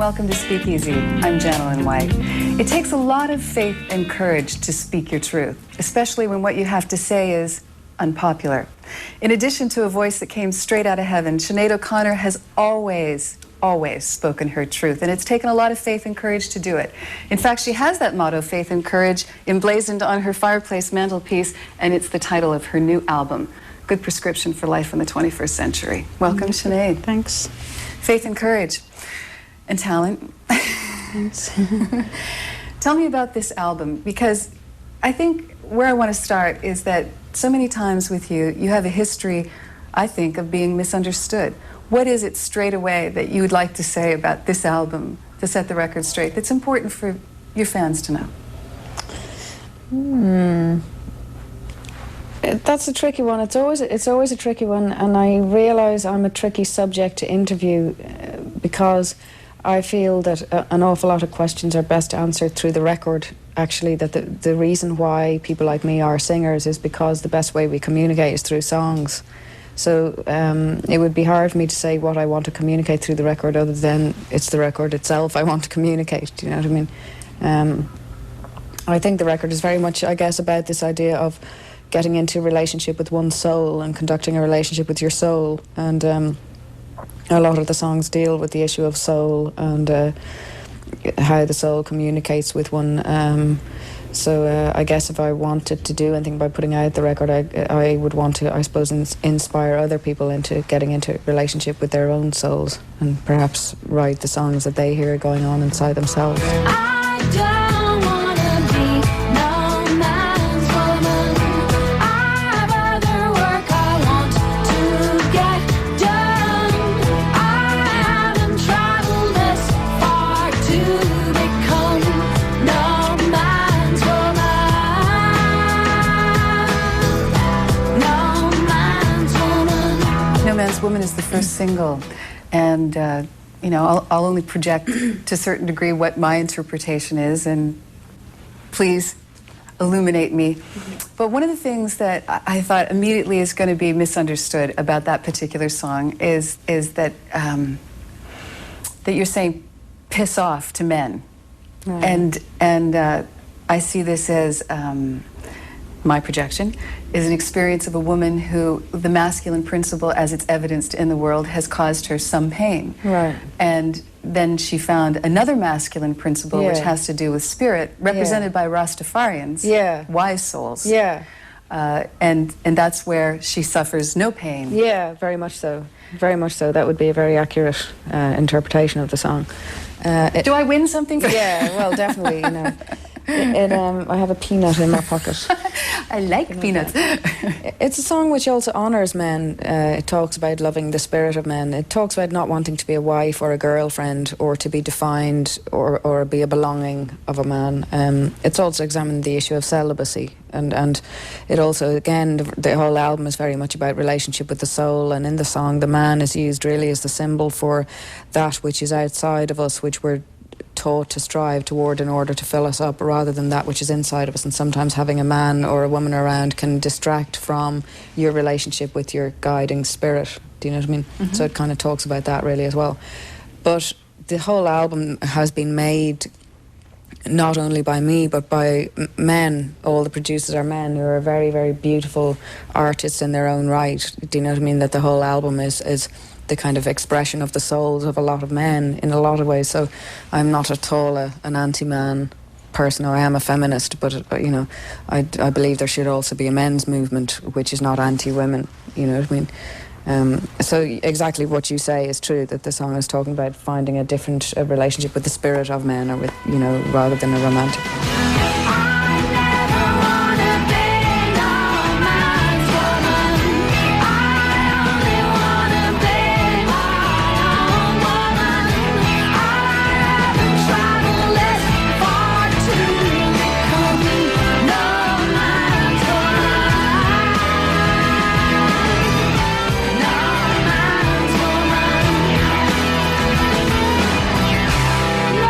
welcome to Speakeasy. I'm Jana, Lynne White. It takes a lot of faith and courage to speak your truth, especially when what you have to say is unpopular. In addition to a voice that came straight out of heaven, Sinead O'Connor has always spoken her truth, and it's taken a lot of faith and courage to do it. In fact, she has that motto, faith and courage, emblazoned on her fireplace mantelpiece, and it's the title of her new album, Good Prescription for Life in the 21st Century. Welcome, Sinead. Thanks. Faith and courage. And talent. Thanks. Tell me about this album, because I think where I want to start is that so many times with you, you have a history, I think, of being misunderstood. What is it straight away that you would like to say about this album to set the record straight that's important for your fans to know? That's a tricky one. It's always a tricky one, and I realise I'm a tricky subject to interview because I feel that an awful lot of questions are best answered through the record. Actually, that the reason why people like me are singers is because the best way we communicate is through songs. So it would be hard for me to say what I want to communicate through the record other than it's the record itself I want to communicate. Do you know what I mean? I think the record is very much, I guess, about this idea of getting into a relationship with one's soul and conducting a relationship with your soul. And a lot of the songs deal with the issue of soul and how the soul communicates with one. So I guess if I wanted to do anything by putting out the record, I would want to, I suppose, inspire other people into getting into a relationship with their own souls and perhaps write the songs that they hear going on inside themselves. I don't wanna be no man's woman. I've other work I want to get done. I haven't traveled this far to become no man's woman. No man's woman. No Man's Woman is the first single, and you know, I'll only project to a certain degree what my interpretation is, and please illuminate me. But one of the things that I thought immediately is going to be misunderstood about that particular song is that that you're saying "piss off" to men, Right. and I see this as my projection is an experience of a woman who the masculine principle, as it's evidenced in the world, has caused her some pain. Right. And then she found another masculine principle, which Yeah. has to do with spirit, represented by Rastafarians, Yeah. wise souls. Yeah. And that's where she suffers no pain. Yeah, very much so. Very much so. That would be a very accurate interpretation of the song. Do I win something? Yeah, well, definitely, you know. I have a peanut in my pocket. I like peanuts. It's a song which also honours men. It talks about loving the spirit of men. It talks about not wanting to be a wife or a girlfriend or to be defined or be a belonging of a man. It's also examined the issue of celibacy. And it also, again, the whole album is very much about relationship with the soul. And in the song, the man is used really as the symbol for that which is outside of us, which we're taught to strive toward in order to fill us up, rather than that which is inside of us. And sometimes having a man or a woman around can distract from your relationship with your guiding spirit. Do you know what I mean? Mm-hmm. So it kind of talks about that really as well. But the whole album has been made not only by me but by men. All the producers are men who are very, very beautiful artists in their own right. Do you know what I mean? That the whole album is the kind of expression of the souls of a lot of men in a lot of ways. So I'm not at all an anti-man person, or I am a feminist, but you know, I believe there should also be a men's movement which is not anti-women. You know what I mean? So exactly what you say is true, that the song is talking about finding a different relationship with the spirit of men, or with, you know, rather than a romantic one.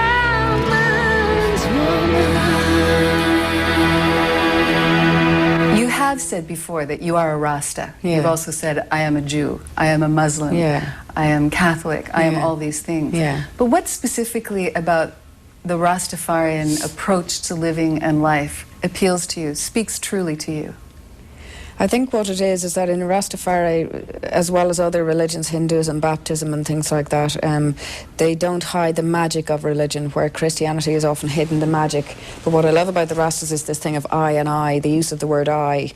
No man's woman. said before that you are a Rasta. Yeah. You've also said, I am a Jew, I am a Muslim, Yeah. I am Catholic, I am Yeah. all these things. Yeah. But what specifically about the Rastafarian approach to living and life appeals to you, speaks truly to you? I think what it is that in Rastafari, as well as other religions, Hinduism, baptism and things like that, they don't hide the magic of religion, where Christianity is often hidden the magic. But what I love about the Rastas is this thing of I and I, the use of the word I,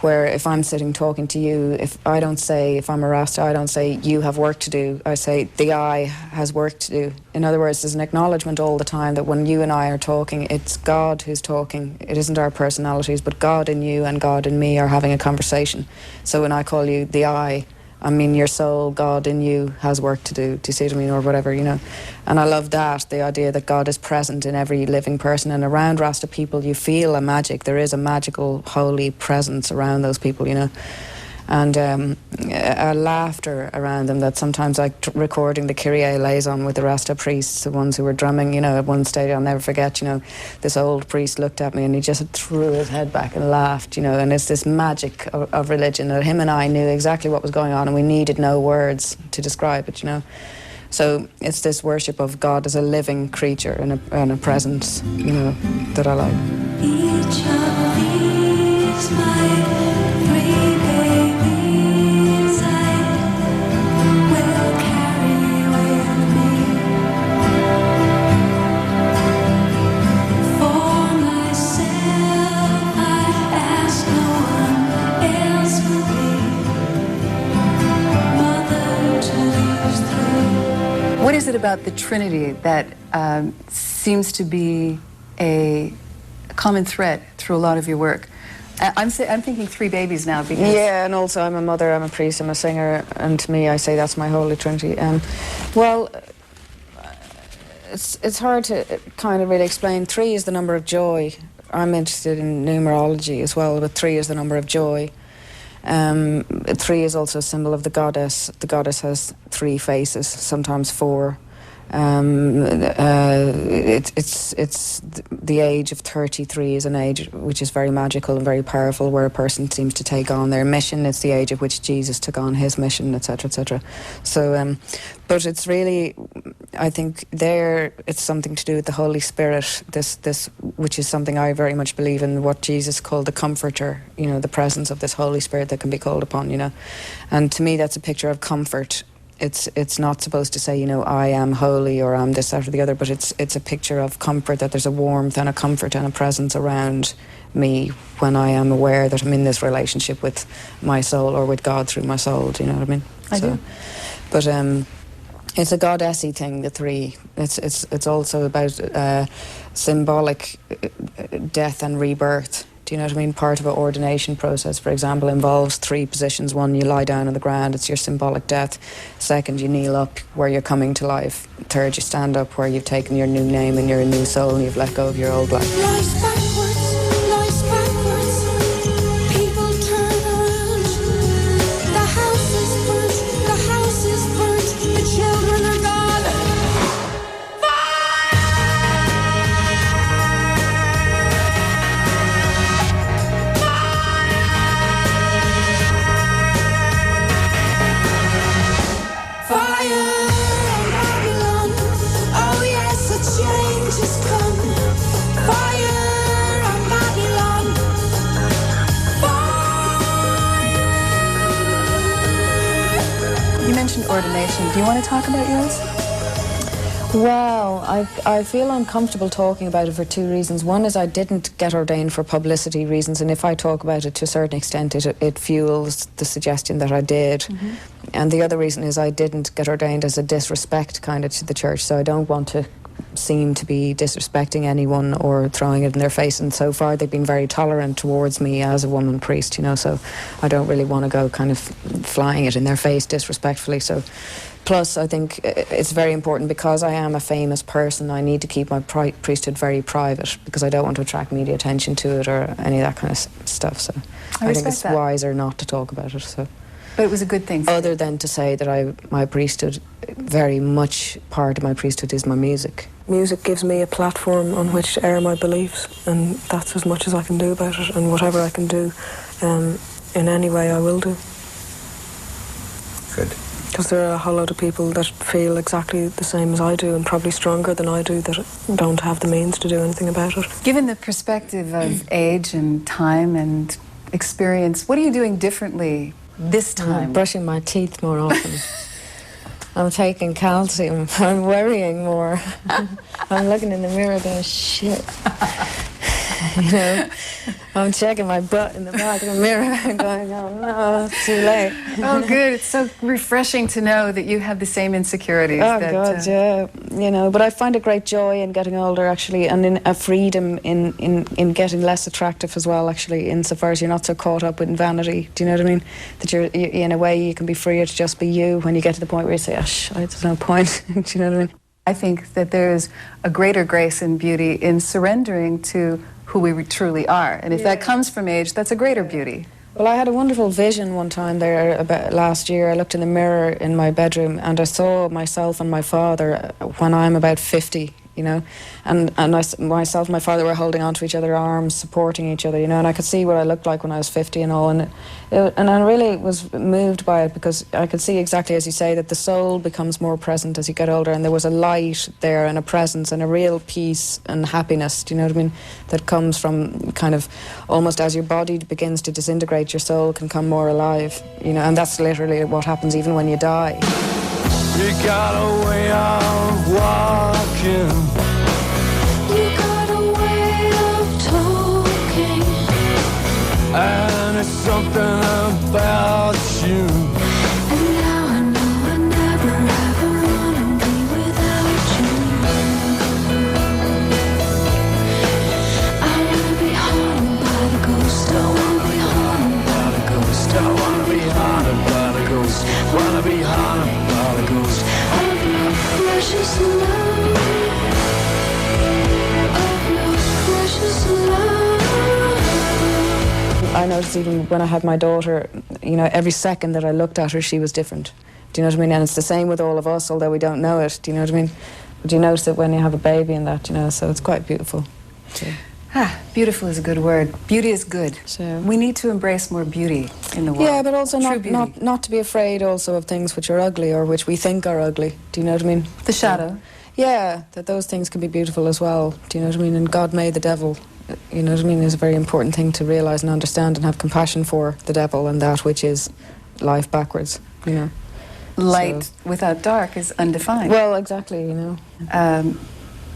where if I'm sitting talking to you, if I'm a Rasta, I don't say you have work to do, I say the I has work to do. In other words, there's an acknowledgement all the time that when you and I are talking, it's God who's talking. It isn't our personalities, but God in you and God in me are having a conversation. So when I call you the I mean your soul, God in you has work to do. Do you see what I mean? Or whatever, you know. And I love that, the idea that God is present in every living person. And around Rasta people, you feel a magic. There is a magical, holy presence around those people, you know. And a laughter around them that sometimes, like recording the Kyrie lays on with the Rasta priests, the ones who were drumming, you know, at one stage I'll never forget, you know, this old priest looked at me and he just threw his head back and laughed, you know, and it's this magic of religion that him and I knew exactly what was going on and we needed no words to describe it, you know. So it's this worship of God as a living creature and a presence, you know, that I like. Each of these my three babies I will carry with me. For myself I ask no one else will be mother to these three. What is it about the Trinity that seems to be a common thread through a lot of your work? I'm thinking three babies now because... Yeah, and also I'm a mother, I'm a priest, I'm a singer, and to me I say that's my Holy Trinity. Well, it's hard to kind of really explain. 3 is the number of joy. I'm interested in numerology as well, but 3 is the number of joy. 3 is also a symbol of the goddess. The goddess has 3 faces, sometimes 4. It's the age of 33 is an age which is very magical and very powerful, where a person seems to take on their mission. It's the age at which Jesus took on his mission, etc., etc. So, but it's really, I think it's something to do with the Holy Spirit, this which is something I very much believe in, what Jesus called the Comforter, you know, the presence of this Holy Spirit that can be called upon, you know. And to me that's a picture of comfort. It's not supposed to say, you know, I am holy or I'm this, that or the other, but it's a picture of comfort, that there's a warmth and a comfort and a presence around me when I am aware that I'm in this relationship with my soul or with God through my soul. Do you know what I mean? I do. But it's a goddessy thing, the 3. It's also about symbolic death and rebirth. Do you know what I mean? Part of an ordination process, for example, involves 3 positions. 1, you lie down on the ground, it's your symbolic death. 2nd, you kneel up, where you're coming to life. 3rd, you stand up, where you've taken your new name and you're a new soul and you've let go of your old life. Life's backwards, people turn around. The house is burnt, the children are gone. Fire on Babylon, oh yes, a change has come. Fire on Babylon, fire. You mentioned ordination. Do you want to talk about yours? Well, I feel uncomfortable talking about it for 2 reasons. One is I didn't get ordained for publicity reasons, and if I talk about it to a certain extent, it fuels the suggestion that I did. Mm-hmm. And the other reason is I didn't get ordained as a disrespect kind of to the church, so I don't want to seem to be disrespecting anyone or throwing it in their face, and so far they've been very tolerant towards me as a woman priest, you know, so I don't really want to go kind of flying it in their face disrespectfully. So plus, I think it's very important, because I am a famous person, I need to keep my priesthood very private, because I don't want to attract media attention to it or any of that kind of stuff. So I think it's wiser not to talk about it. So, but it was a good thing for other you. than to say that my priesthood, very much part of my priesthood is my music. Music gives me a platform on which to air my beliefs, and that's as much as I can do about it, and whatever I can do in any way, I will do. Good. Because there are a whole lot of people that feel exactly the same as I do, and probably stronger than I do, that don't have the means to do anything about it. Given the perspective of age and time and experience, what are you doing differently this time? I'm brushing my teeth more often. I'm taking calcium. I'm worrying more. I'm looking in the mirror going, shit. You know, I'm checking my butt in the back of the mirror and going, oh no, it's too late. Oh, good. It's so refreshing to know that you have the same insecurities. Oh, God, yeah. You know, but I find a great joy in getting older, actually, and in a freedom in getting less attractive as well, actually, insofar as you're not so caught up in vanity. Do you know what I mean? That you're in a way, you can be freer to just be you when you get to the point where you say, there's no point. Do you know what I mean? I think that there's a greater grace and beauty in surrendering to who we truly are. And if that comes from age, that's a greater beauty. Well, I had a wonderful vision one time there about last year. I looked in the mirror in my bedroom and I saw myself and my father when I'm about 50, you know, and myself and my father were holding on to each other's arms, supporting each other, you know, and I could see what I looked like when I was 50 and all, and I really was moved by it, because I could see exactly, as you say, that the soul becomes more present as you get older, and there was a light there and a presence and a real peace and happiness, do you know what I mean, that comes from kind of almost as your body begins to disintegrate, your soul can come more alive, you know, and that's literally what happens even when you die. You got a way of walking. You got a way of talking. And it's something about you. And now I know I never ever wanna be without you. I wanna be haunted by the ghost. I wanna be haunted by the ghost. I wanna be haunted by the ghost. Wanna be haunted by the ghost of your precious love, of your precious love. I noticed even when I had my daughter, you know, every second that I looked at her, she was different. Do you know what I mean? And it's the same with all of us, although we don't know it. Do you know what I mean? But you notice it when you have a baby and that, you know, so it's quite beautiful. So. Beautiful is a good word. Beauty is good. So. We need to embrace more beauty in the world. Yeah, but also not to be afraid also of things which are ugly or which we think are ugly. Do you know what I mean? The shadow. Yeah, that those things can be beautiful as well. Do you know what I mean? And God made the devil. You know what I mean? Is a very important thing to realise and understand and have compassion for the devil and that which is life backwards, you know. Light without dark is undefined. Well, exactly, you know.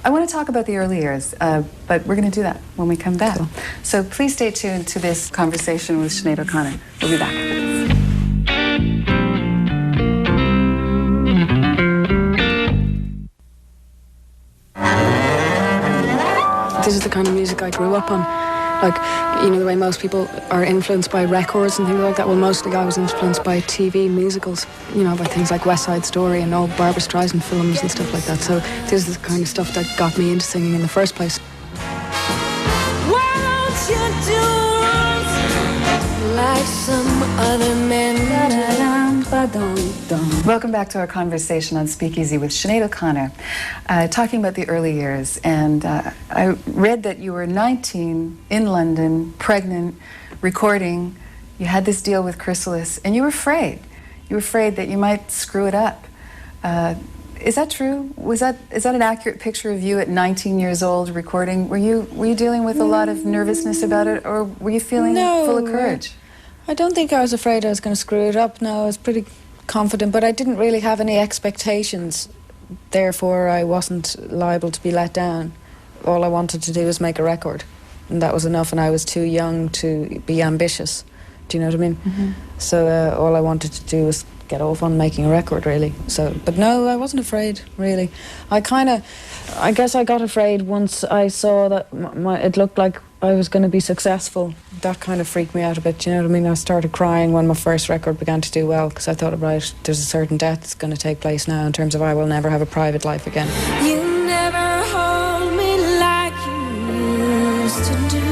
I want to talk about the early years, but we're going to do that when we come back. Cool. So please stay tuned to this conversation with Sinead O'Connor. We'll be back. This is the kind of music I grew up on. Like, you know, the way most people are influenced by records and things like that. Well, mostly I was influenced by TV musicals, you know, by things like West Side Story and old Barbra Streisand films and stuff like that. So this is the kind of stuff that got me into singing in the first place. Why don't you do it like some other men Welcome back to our conversation on Speakeasy with Sinead O'Connor, talking about the early years. And I read that you were 19, in London, pregnant, recording. You had this deal with Chrysalis, and you were afraid. You were afraid that you might screw it up. Is that true? Is that an accurate picture of you at 19 years old recording? Were you dealing with a lot of nervousness about it, or were you feeling full of courage? I don't think I was afraid I was going to screw it up. No, I was pretty confident, but I didn't really have any expectations. Therefore, I wasn't liable to be let down. All I wanted to do was make a record, and that was enough, and I was too young to be ambitious. Do you know what I mean? Mm-hmm. So all I wanted to do was get off on making a record, really. So, but no, I wasn't afraid, really. I guess I got afraid once I saw that it looked like I was going to be successful. That kind of freaked me out a bit, you know what I mean? I started crying when my first record began to do well, because I thought, right, there's a certain death that's going to take place now in terms of I will never have a private life again. You never hold me like you used to do.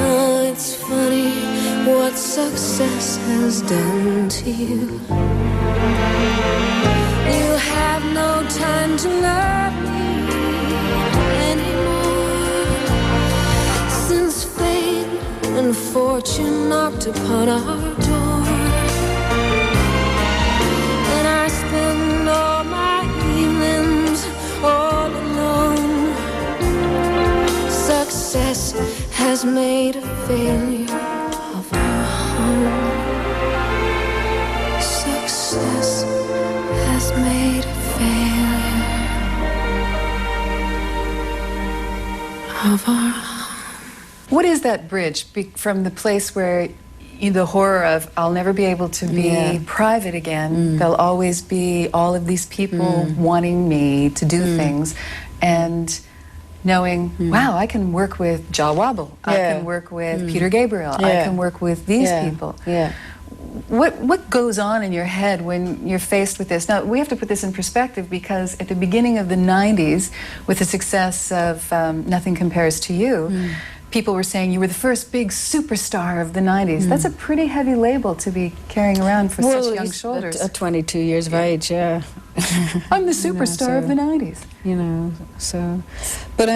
Oh, it's funny what success has done to you. You have no time to love me anymore, since fate and Fortune knocked upon our door, and I spend all my evenings all alone. Success has made a failure of our home. Success has made a failure of our home. What is that bridge from the place where the horror of I'll never be able to be private again, there'll always be all of these people wanting me to do things, and knowing, wow, I can work with Jah Wobble, I can work with Peter Gabriel, I can work with these people. What goes on in your head when you're faced with this? Now, we have to put this in perspective, because at the beginning of the 90s, with the success of Nothing Compares to You, people were saying you were the first big superstar of the 90s. That's a pretty heavy label to be carrying around for such young shoulders. At 22 years of age, I'm the superstar of the 90s. You know, so... But,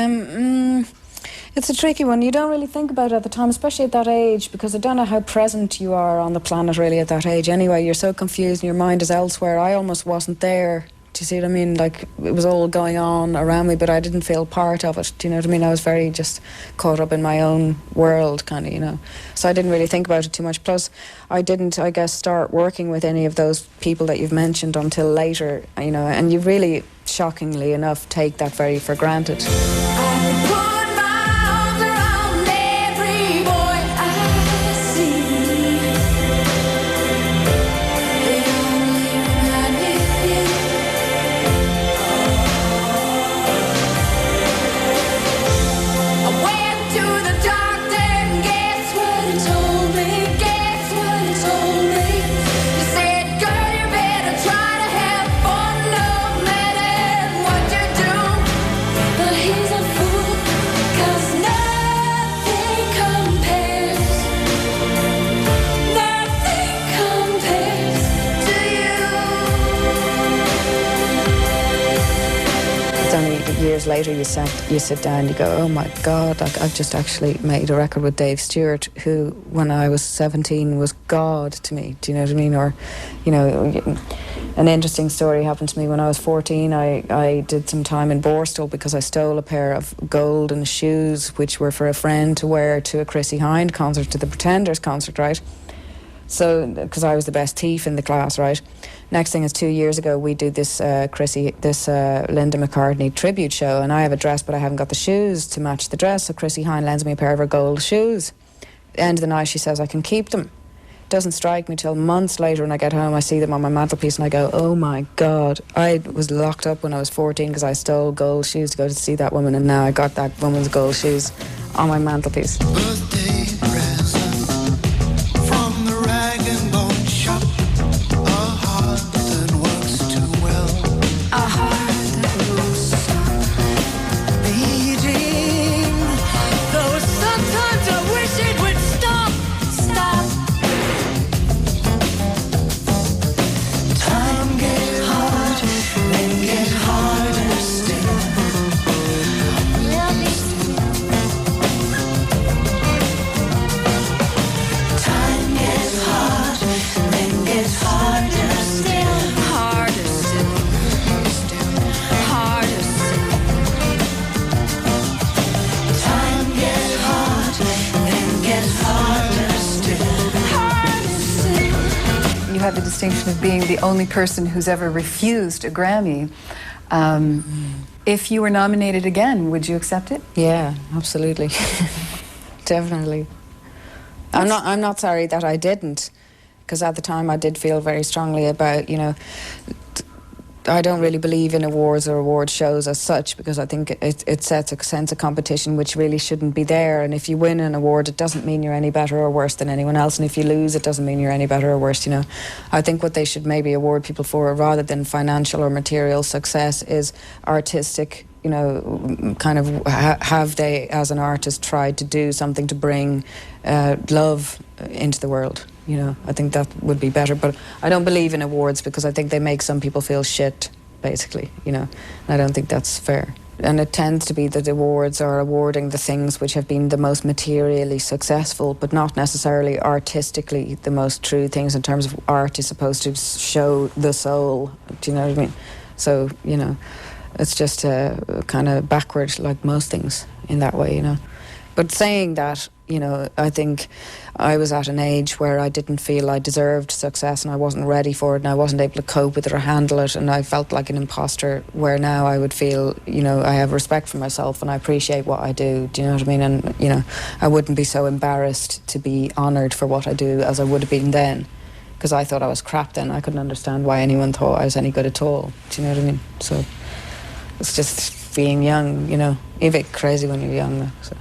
it's a tricky one. You don't really think about it at the time, especially at that age, because I don't know how present you are on the planet really at that age anyway. You're so confused and your mind is elsewhere. I almost wasn't there. Do you see what I mean? Like, it was all going on around me, but I didn't feel part of it. Do you know what I mean? I was very just caught up in my own world, kind of, you know. So I didn't really think about it too much. Plus, I didn't, I guess, start working with any of those people that you've mentioned until later, you know, and you really, shockingly enough, take that very for granted. Years later, you sit down, you go, oh my God, like, I've just actually made a record with Dave Stewart, who, when I was 17, was God to me. Do you know what I mean? Or, you know, an interesting story happened to me when I was 14. I did some time in Borstal because I stole a pair of golden shoes, which were for a friend to wear to a Chrissie Hynde concert, to the Pretenders concert, right? So, because I was the best thief in the class, right? Next thing is 2 years ago, we did this Linda McCartney tribute show, and I have a dress, but I haven't got the shoes to match the dress, so Chrissie Hynde lends me a pair of her gold shoes. At the end of the night, she says I can keep them. Doesn't strike me till months later when I get home, I see them on my mantelpiece, and I go, oh my God, I was locked up when I was 14 because I stole gold shoes to go to see that woman, and now I got that woman's gold shoes on my mantelpiece. Birthday present from the rag and bone shop. A heart that works too well. A heart that won't stop beating. Though sometimes I wish it would stop. Time gets hard, then get harder still. Time gets hard, then gets harder still. Harder still. Harder still. Time gets hard, then gets harder still. Harder still. You have the distinction of being the only person who's ever refused a Grammy. If you were nominated again, would you accept it? Yeah, absolutely. Definitely. I'm not sorry that I didn't, because at the time I did feel very strongly about, you know, I don't really believe in awards or award shows as such, because I think it sets a sense of competition which really shouldn't be there. And if you win an award, it doesn't mean you're any better or worse than anyone else. And if you lose, it doesn't mean you're any better or worse, you know. I think what they should maybe award people for, rather than financial or material success, is artistic, you know, kind of have they, as an artist, tried to do something to bring love into the world. You know, I think that would be better. But I don't believe in awards because I think they make some people feel shit, basically, you know. And I don't think that's fair. and it tends to be that awards are awarding the things which have been the most materially successful, but not necessarily artistically the most true things. In terms of art is supposed to show the soul. Do you know what I mean? So, you know, it's just kind of backward, like most things in that way, you know. But saying that, you know, I think I was at an age where I didn't feel I deserved success, and I wasn't ready for it, and I wasn't able to cope with it or handle it, and I felt like an imposter, where now I would feel, you know, I have respect for myself and I appreciate what I do. Do you know what I mean? And, you know, I wouldn't be so embarrassed to be honoured for what I do as I would have been then, because I thought I was crap then. I couldn't understand why anyone thought I was any good at all. Do you know what I mean? So it's just being young, you know. You're a bit crazy when you're young, though, so.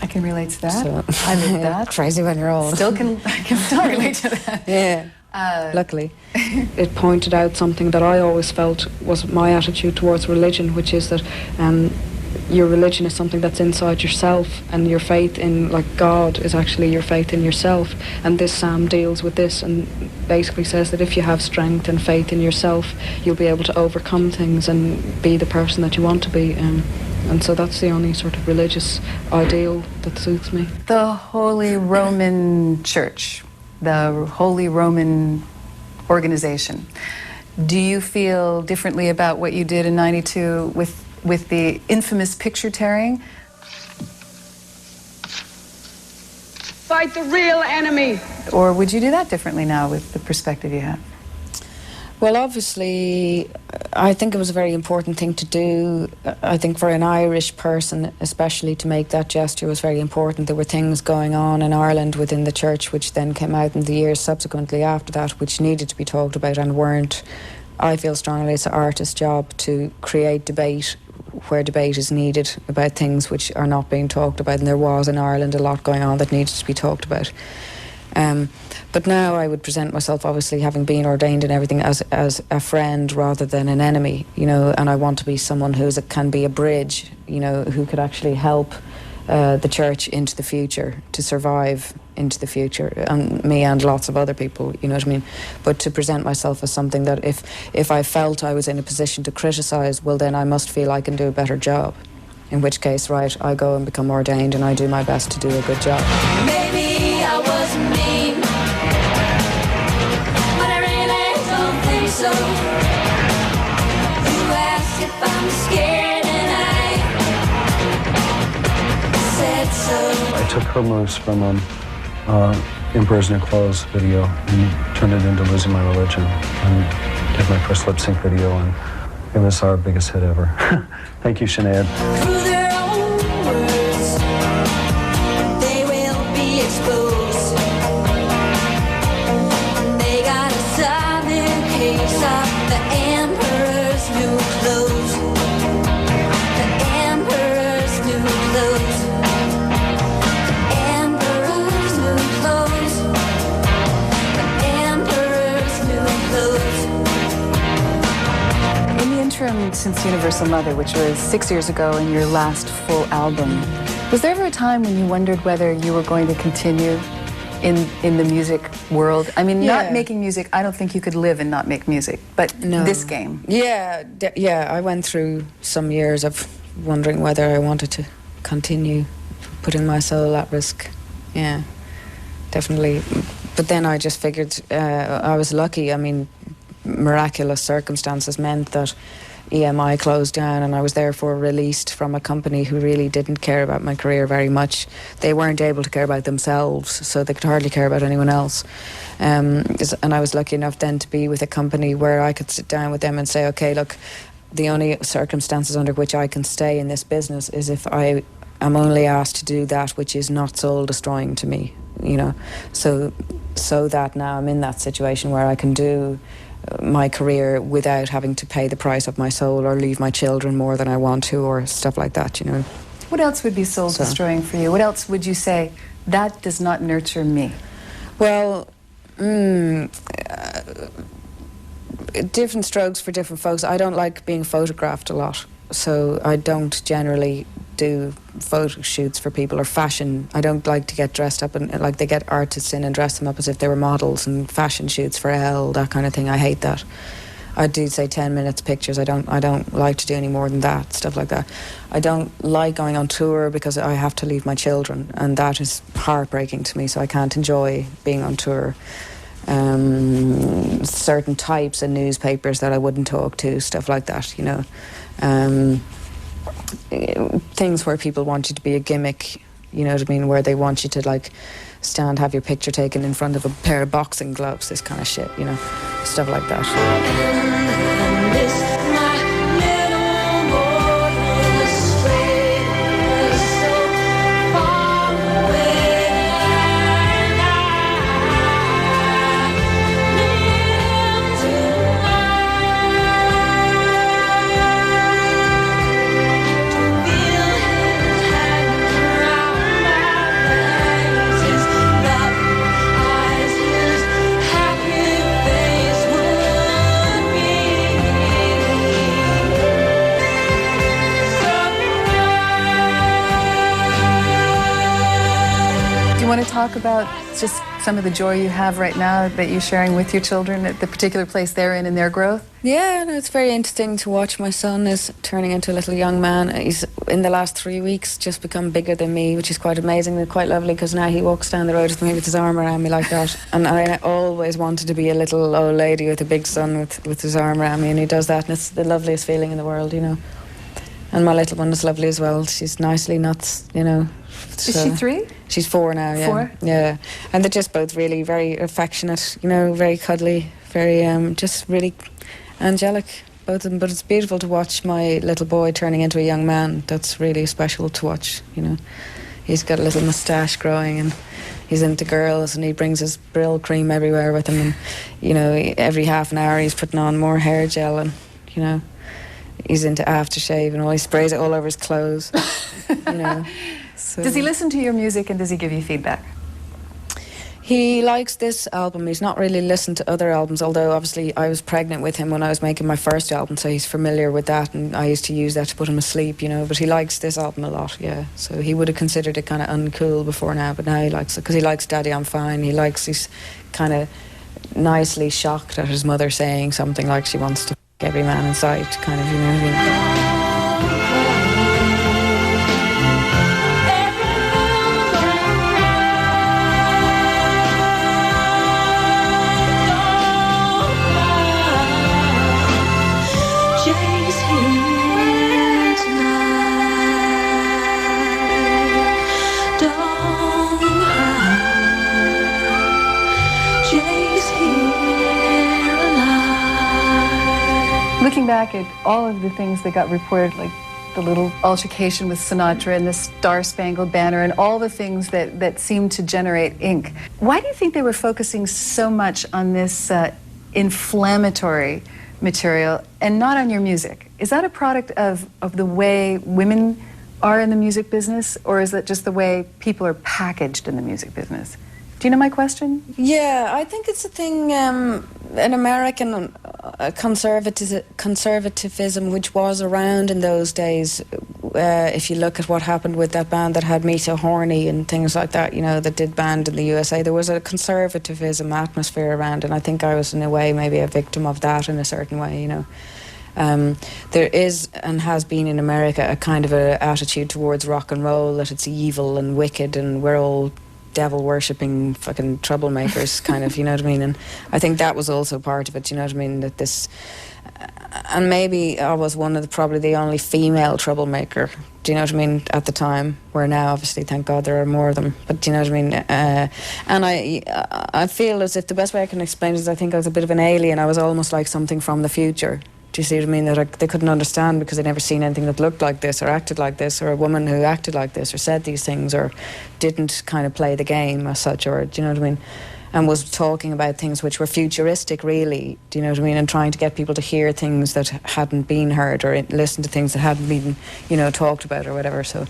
I can relate to that. So, I live that. Crazy when you're old. I can still relate to that. Yeah. Luckily. It pointed out something that I always felt was my attitude towards religion, which is that your religion is something that's inside yourself, and your faith in, like, God is actually your faith in yourself. And this psalm deals with this and basically says that if you have strength and faith in yourself, you'll be able to overcome things and be the person that you want to be. And so that's the only sort of religious ideal that suits me. The Holy Roman Church, the Holy Roman organization. Do you feel differently about what you did in '92 with the infamous picture tearing? Fight the real enemy. Or would you do that differently now with the perspective you have? Well, obviously, I think it was a very important thing to do. I think for an Irish person, especially, to make that gesture was very important. There were things going on in Ireland within the church which then came out in the years subsequently after that, which needed to be talked about and weren't. I feel strongly it's an artist's job to create debate where debate is needed about things which are not being talked about, and there was in Ireland a lot going on that needed to be talked about. But now I would present myself, obviously, having been ordained and everything, as a friend rather than an enemy, you know, and I want to be someone who can be a bridge, you know, who could actually help the church into the future, to survive into the future, and me and lots of other people, you know what I mean? But to present myself as something that if I felt I was in a position to criticise, well, then I must feel I can do a better job. In which case, right, I go and become ordained and I do my best to do a good job. Maybe I wasn't mean, but I really don't think so. You asked if I'm scared and I said so. I took her moves from Emperor's New Clothes video and turned it into Losing My Religion, and did my first lip sync video, and it was our biggest hit ever. Thank you, Sinead. Through their own words, they will be exposed. They got a solid case of the Emperor's New Clothes. The Emperor's New Clothes. The Emperor's New Clothes. The Emperor's New Clothes. In the interim since Universal Mother, which was 6 years ago, and your last full album, was there ever a time when you wondered whether you were going to continue in the music world? I mean, not making music, I don't think you could live and not make music, but this game. Yeah, I went through some years of wondering whether I wanted to continue putting my soul at risk. Yeah, definitely. But then I just figured I was lucky. I mean, miraculous circumstances meant that EMI closed down, and I was therefore released from a company who really didn't care about my career very much. They weren't able to care about themselves, so they could hardly care about anyone else. And I was lucky enough then to be with a company where I could sit down with them and say, okay, look, the only circumstances under which I can stay in this business is if I am only asked to do that which is not soul destroying to me, you know. So that now I'm in that situation where I can do my career without having to pay the price of my soul or leave my children more than I want to, or stuff like that, you know. What else would be soul destroying for you? What else would you say, that does not nurture me? Well, different strokes for different folks. I don't like being photographed a lot, so I don't generally do photo shoots for people or fashion. I don't like to get dressed up and like they get artists in and dress them up as if they were models, and fashion shoots for Elle, that kind of thing. I hate that. I do say 10 minutes pictures. I don't like to do any more than that, stuff like that. I don't like going on tour because I have to leave my children, and that is heartbreaking to me, so I can't enjoy being on tour. Certain types of newspapers that I wouldn't talk to, stuff like that, you know. Things where people want you to be a gimmick, you know what I mean, where they want you to like stand, have your picture taken in front of a pair of boxing gloves, this kind of shit, you know, stuff like that. Want to talk about just some of the joy you have right now that you're sharing with your children at the particular place they're in their growth? Yeah, no, it's very interesting to watch. My son is turning into a little young man. He's, in the last 3 weeks, just become bigger than me, which is quite amazing and quite lovely, because now he walks down the road with me with his arm around me like that. And I always wanted to be a little old lady with a big son with his arm around me, and he does that, and it's the loveliest feeling in the world, you know. And my little one is lovely as well. She's nicely nuts, you know. Is she 3? She's 4 now, yeah. 4? Yeah. And they're just both really very affectionate, you know, very cuddly, very, just really angelic, both of them. But it's beautiful to watch my little boy turning into a young man. That's really special to watch, you know. He's got a little moustache growing, and he's into girls, and he brings his Brill cream everywhere with him. And, you know, every half an hour he's putting on more hair gel, and, you know, he's into aftershave and all. He sprays it all over his clothes, you know. So. Does he listen to your music, and does he give you feedback? He likes this album. He's not really listened to other albums, although obviously I was pregnant with him when I was making my first album, so he's familiar with that, and I used to use that to put him asleep, you know. But he likes this album a lot, yeah. So he would have considered it kind of uncool before now, but now he likes it because he likes Daddy I'm Fine. He's kind of nicely shocked at his mother saying something like she wants to f*** every man in sight, kind of, you know what I mean? Looking back at all of the things that got reported, like the little altercation with Sinatra and the Star-Spangled Banner and all the things that seemed to generate ink, why do you think they were focusing so much on this inflammatory material and not on your music? Is that a product of the way women are in the music business, or is it just the way people are packaged in the music business? Do you know my question? Yeah, I think it's a thing, an American conservatism which was around in those days. If you look at what happened with that band that had Me So Horny and things like that, you know, that did band in the USA, there was a conservatism atmosphere around, and I think I was in a way maybe a victim of that in a certain way, you know. There is and has been in America a kind of a attitude towards rock and roll, that it's evil and wicked and we're all devil-worshipping fucking troublemakers, kind of, you know what I mean? And I think that was also part of it, you know what I mean? That this... and maybe I was probably the only female troublemaker, do you know what I mean, at the time, where now, obviously, thank God, there are more of them. But do you know what I mean? And I feel as if the best way I can explain it is I think I was a bit of an alien. I was almost like something from the future. Do you see what I mean? That they couldn't understand because they'd never seen anything that looked like this or acted like this, or a woman who acted like this or said these things or didn't kind of play the game as such, or do you know what I mean? And was talking about things which were futuristic, really, do you know what I mean? And trying to get people to hear things that hadn't been heard or listen to things that hadn't been, you know, talked about or whatever. So,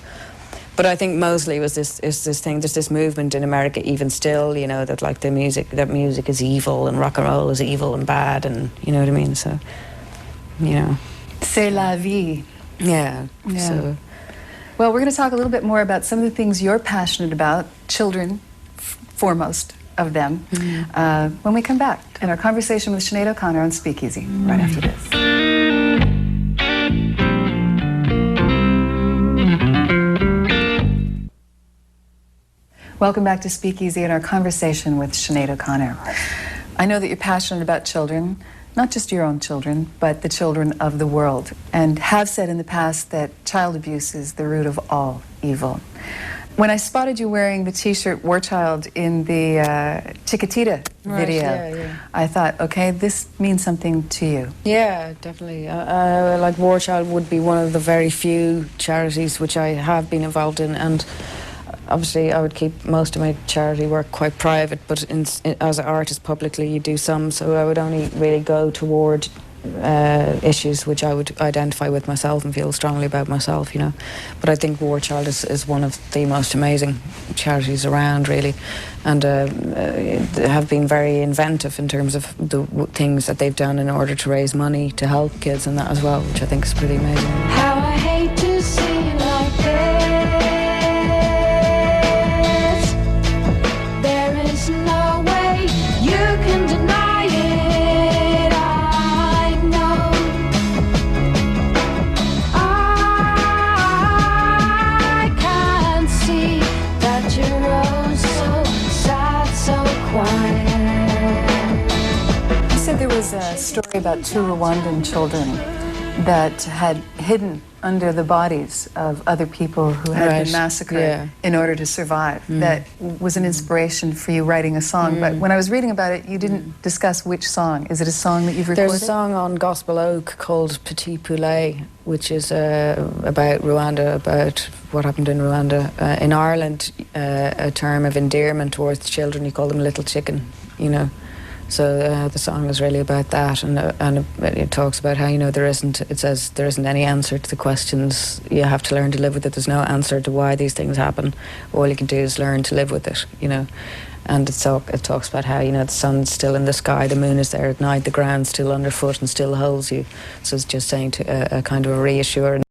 but I think mostly was this thing. There's this movement in America, even still, you know, that like that music is evil and rock and roll is evil and bad, and you know what I mean. So, you know, c'est la vie. Yeah. So, well, we're going to talk a little bit more about some of the things you're passionate about, children foremost. of them when we come back in our conversation with Sinead O'Connor on Speakeasy, right after this. Welcome back to Speakeasy and our conversation with Sinead O'Connor. I know that you're passionate about children, not just your own children, but the children of the world, and have said in the past that child abuse is the root of all evil. When I spotted you wearing the t-shirt War Child in the Chiquitita video, I thought, okay, this means something to you. Yeah, definitely. Like War Child would be one of the very few charities which I have been involved in, and obviously I would keep most of my charity work quite private, but as an artist publicly you do some, so I would only really go toward issues which I would identify with myself and feel strongly about myself, you know. But I think War Child is one of the most amazing charities around, really, and have been very inventive in terms of the things that they've done in order to raise money to help kids and that as well, which I think is pretty amazing. How I hate to see you like this. There is no way you can deny it. I know. I can see that you're oh so sad, so quiet. You said there was a story about 2 Rwandan children that had hidden under the bodies of other people who had been massacred in order to survive. That was an inspiration for you writing a song. But when I was reading about it, you didn't discuss which song. Is it a song that you've recorded? There's a song on Gospel Oak called Petit Poulet, which is about Rwanda, about what happened in Rwanda. In Ireland, a term of endearment towards children, you call them little chicken, you know. So the song is really about that, and it talks about how, you know, it says there isn't any answer to the questions. You have to learn to live with it. There's no answer to why these things happen. All you can do is learn to live with it, you know. And it talks about how, you know, the sun's still in the sky, the moon is there at night, the ground's still underfoot and still holds you. So it's just saying to a kind of a reassurance.